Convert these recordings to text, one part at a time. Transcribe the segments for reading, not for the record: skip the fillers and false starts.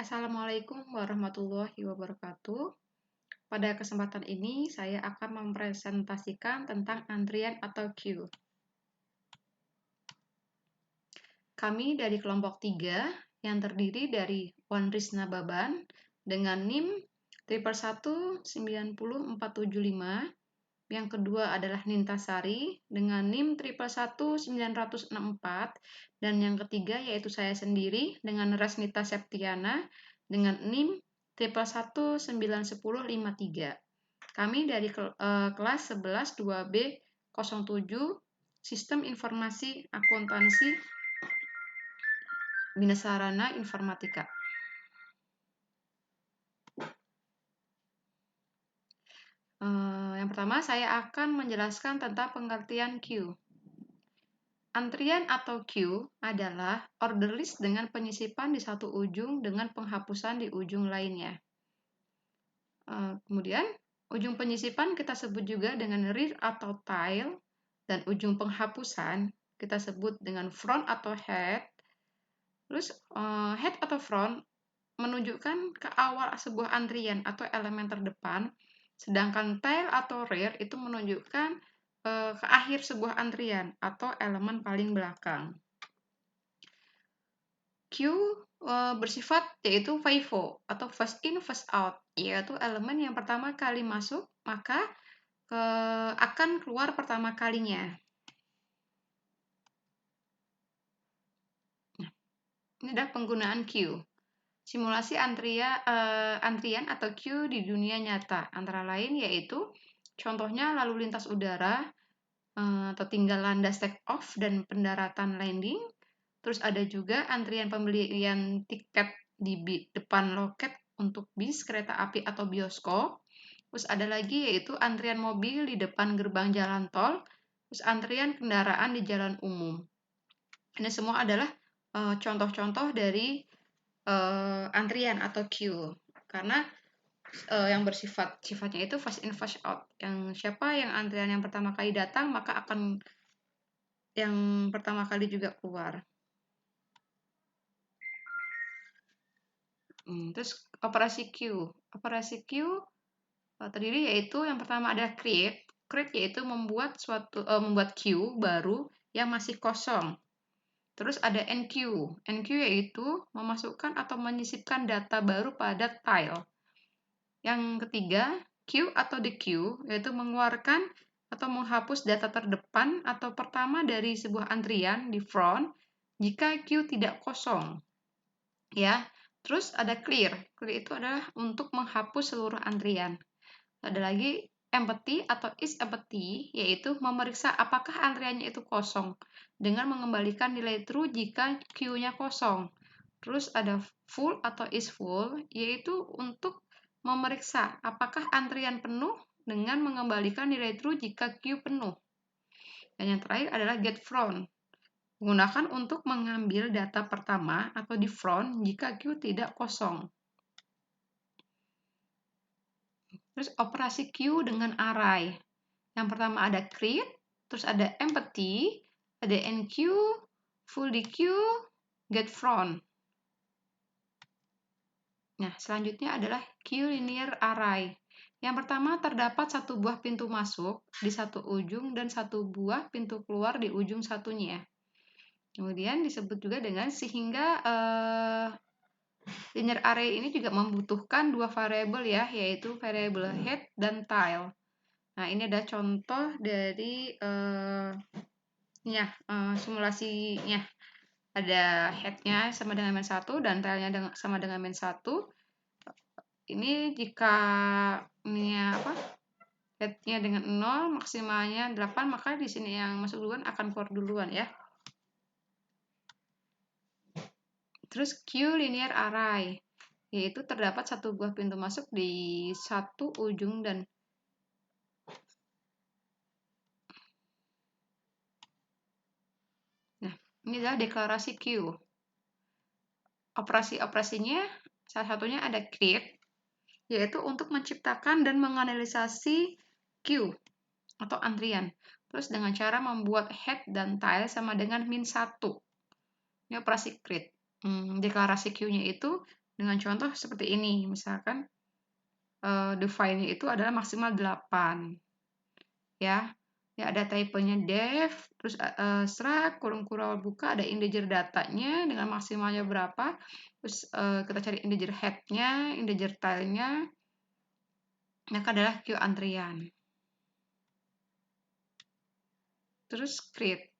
Assalamualaikum warahmatullahi wabarakatuh. Pada kesempatan ini, saya akan mempresentasikan tentang antrian atau queue. Kami dari kelompok 3 yang terdiri dari Wan Risna Baban dengan NIM 1119475. Yang kedua adalah Nintasari dengan NIM 111964. Dan yang ketiga yaitu saya sendiri dengan Resnita Septiana dengan NIM 11191053. Kami dari kelas 11 2B 07 Sistem Informasi Akuntansi Bina Sarana Informatika. Yang pertama saya akan menjelaskan tentang pengertian queue. Antrian atau queue adalah order list dengan penyisipan di satu ujung dengan penghapusan di ujung lainnya. Kemudian, ujung penyisipan kita sebut juga dengan rear atau tail, dan ujung penghapusan kita sebut dengan front atau head. Terus, head atau front menunjukkan ke awal sebuah antrian atau elemen terdepan, sedangkan tail atau rear itu menunjukkan ke akhir sebuah antrian atau elemen paling belakang. Queue bersifat yaitu FIFO atau first in first out, yaitu elemen yang pertama kali masuk maka akan keluar pertama kalinya. Nah, ini adalah penggunaan queue. Simulasi antrian atau queue di dunia nyata, antara lain yaitu contohnya lalu lintas udara, atau tinggal landas take off dan pendaratan landing. Terus ada juga antrian pembelian tiket di depan loket untuk bis, kereta api atau bioskop. Terus ada lagi yaitu antrian mobil di depan gerbang jalan tol. Terus antrian kendaraan di jalan umum. Ini semua adalah contoh-contoh dari antrian atau queue. Karena yang sifatnya itu fast in fast out. Yang siapa yang antrian yang pertama kali datang maka akan yang pertama kali juga keluar. Terus operasi queue. Operasi queue terdiri yaitu yang pertama ada create. Create yaitu membuat queue baru yang masih kosong. Terus ada enqueue. Enqueue yaitu memasukkan atau menyisipkan data baru pada tile. Yang ketiga, queue atau dequeue yaitu mengeluarkan atau menghapus data terdepan atau pertama dari sebuah antrian di front jika queue tidak kosong. Ya. Terus ada clear. Clear itu adalah untuk menghapus seluruh antrian. Ada lagi empty atau is empty, yaitu memeriksa apakah antriannya itu kosong dengan mengembalikan nilai true jika queue-nya kosong. Terus ada full atau is full, yaitu untuk memeriksa apakah antrian penuh dengan mengembalikan nilai true jika queue penuh. Dan yang terakhir adalah get front. Gunakan untuk mengambil data pertama atau di front jika queue tidak kosong. Terus operasi queue dengan array. Yang pertama ada create, terus ada empty, ada enqueue, full dequeue, get front. Nah, selanjutnya adalah queue linear array. Yang pertama terdapat satu buah pintu masuk di satu ujung dan satu buah pintu keluar di ujung satunya. Kemudian disebut juga dengan sehingga linear array ini juga membutuhkan dua variabel ya, yaitu variabel head dan tail. Nah, ini ada contoh dari simulasinya. Ada head-nya sama dengan -1 dan tail-nya sama dengan -1. Ini jika head-nya dengan 0, maksimalnya 8, maka di sini yang masuk duluan akan keluar duluan ya. Terus queue linear array, yaitu terdapat satu buah pintu masuk di satu ujung dan ini adalah deklarasi queue. Operasi-operasinya salah satunya ada create, yaitu untuk menciptakan dan menganalisasi queue atau antrian. Terus dengan cara membuat head dan tail sama dengan -1. Ini operasi create. Deklarasi queue-nya itu Dengan contoh seperti ini, misalkan define-nya itu adalah maksimal 8. Ya, ada type-nya def, terus struct, kurung buka, ada integer datanya dengan maksimalnya berapa, terus kita cari integer head-nya, integer tile-nya, maka adalah queue antrian. Terus create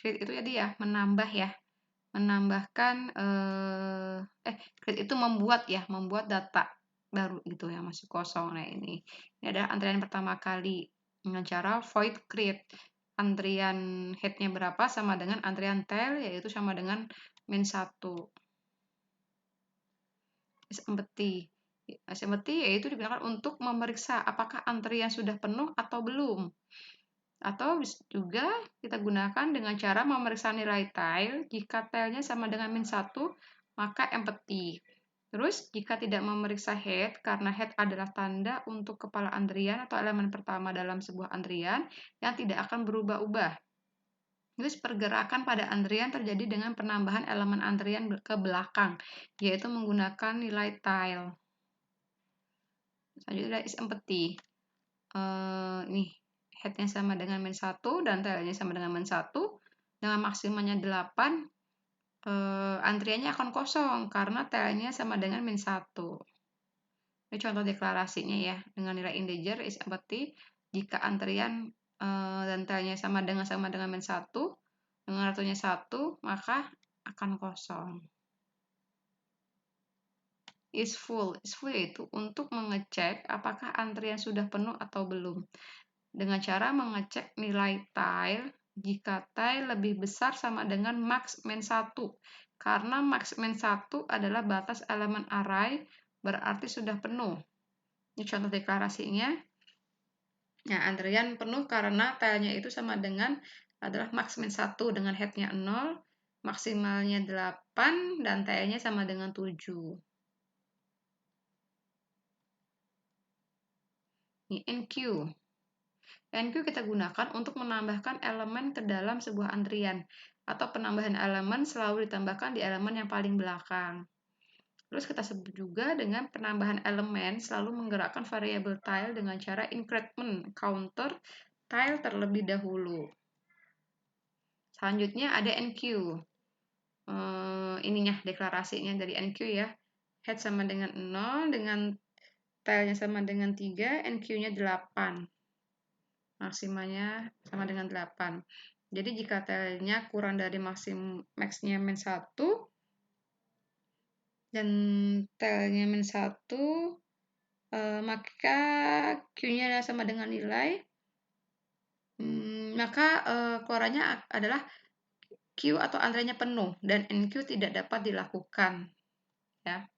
itu jadi ya, menambah ya, menambahkan create itu membuat data baru gitu ya, masih kosong. Nah ini adalah antrian pertama kali dengan cara void create. Antrian headnya berapa sama dengan antrian tail, yaitu sama dengan min 1. Is empty. Is empty yaitu digunakan untuk memeriksa apakah antrian sudah penuh atau belum. Atau juga kita gunakan dengan cara memeriksa nilai tile. Jika tilenya sama dengan min 1, maka empty. Terus, jika tidak memeriksa head, karena head adalah tanda untuk kepala antrian atau elemen pertama dalam sebuah antrian yang tidak akan berubah-ubah. Terus, pergerakan pada antrian terjadi dengan penambahan elemen antrian ke belakang, yaitu menggunakan nilai tile. Selanjutnya is empty. Nih, headnya sama dengan min 1 dan tailnya sama dengan min 1. Dengan maksimalnya 8, antriannya akan kosong karena tailnya sama dengan min 1. Ini contoh deklarasinya ya, dengan nilai integer is empty jika antrian dan tailnya sama dengan min 1, dengan ratunya 1, maka akan kosong. Is full yaitu untuk mengecek apakah antrian sudah penuh atau belum. Dengan cara mengecek nilai tile jika tile lebih besar sama dengan max min 1. Karena max min 1 adalah batas elemen array, berarti sudah penuh. Ini contoh deklarasinya. Nah, antrian penuh karena tilenya itu sama dengan adalah max min 1 dengan headnya 0, maksimalnya 8, dan tilenya sama dengan 7. Ini enq. Enq kita gunakan untuk menambahkan elemen ke dalam sebuah antrian, atau penambahan elemen selalu ditambahkan di elemen yang paling belakang. Terus kita sebut juga dengan penambahan elemen selalu menggerakkan variabel tile dengan cara increment counter tile terlebih dahulu. Selanjutnya ada enq. Ininya deklarasinya dari enq ya. Head sama dengan 0, dengan tilenya sama dengan 3, enq-nya 8. Maksimalnya sama dengan 8. Jadi jika tilenya kurang dari max-nya min 1 dan tilenya min 1, maka Q-nya sama dengan nilai, maka keluarannya adalah Q atau antriannya penuh dan NQ tidak dapat dilakukan. Ya.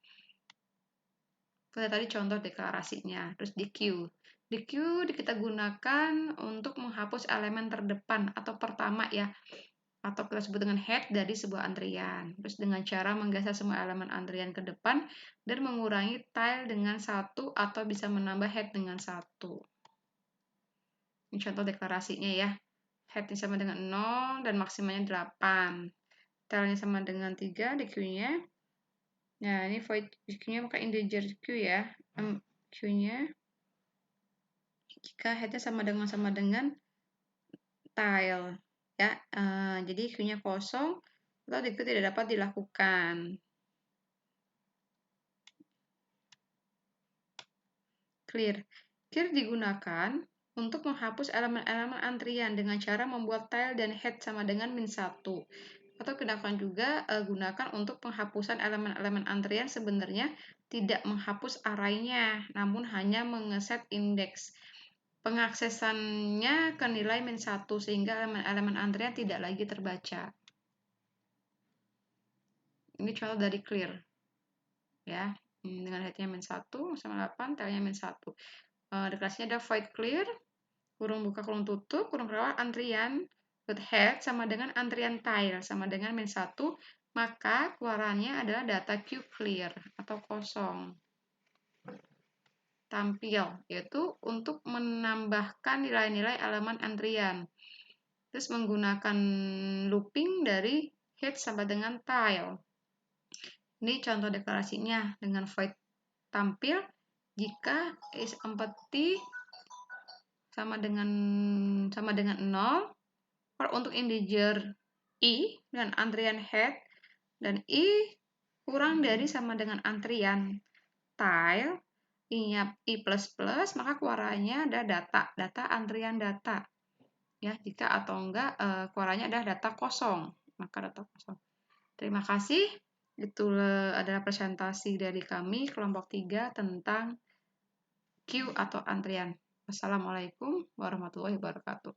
Kita tadi contoh deklarasinya. Terus di Q. Di Q kita gunakan untuk menghapus elemen terdepan atau pertama ya, atau kita sebut dengan head dari sebuah antrian. Terus dengan cara menggeser semua elemen antrian ke depan dan mengurangi tile dengan 1 atau bisa menambah head dengan 1. Ini contoh deklarasinya ya. Head-nya sama dengan 0 dan maksimalnya 8. Tile-nya sama dengan 3 di Q-nya. Nah, ini void Q-nya maka integer Q ya. Q-nya jika head-nya sama dengan tile ya. Jadi Q-nya kosong atau itu tidak dapat dilakukan. Clear digunakan untuk menghapus elemen-elemen antrian dengan cara membuat tile dan head sama dengan min 1. Atau kita akan juga gunakan untuk penghapusan elemen-elemen antrian sebenarnya tidak menghapus array-nya, namun hanya mengeset indeks. Pengaksesannya ke nilai min 1 sehingga elemen-elemen antrian tidak lagi terbaca. Ini contoh dari clear. Ya, dengan head-nya min 1 sama 8, tailnya min 1. Deklarasinya ada void clear, kurung buka kurung tutup, kurung rawat antrian head sama dengan antrian tile sama dengan min 1, maka keluarannya adalah data Q clear atau kosong. Tampil, yaitu untuk menambahkan nilai-nilai elemen antrian. Terus menggunakan looping dari head sama dengan tile. Ini contoh deklarasinya dengan void tampil jika is empty sama dengan 0. Kalau untuk integer i dan antrian head dan i kurang dari sama dengan antrian tile, i-nya i++, maka keluarannya ada data antrian data. Ya, jika atau enggak keluarannya adalah data kosong, maka data kosong. Terima kasih. Itu adalah presentasi dari kami kelompok 3 tentang queue atau antrian. Wassalamualaikum warahmatullahi wabarakatuh.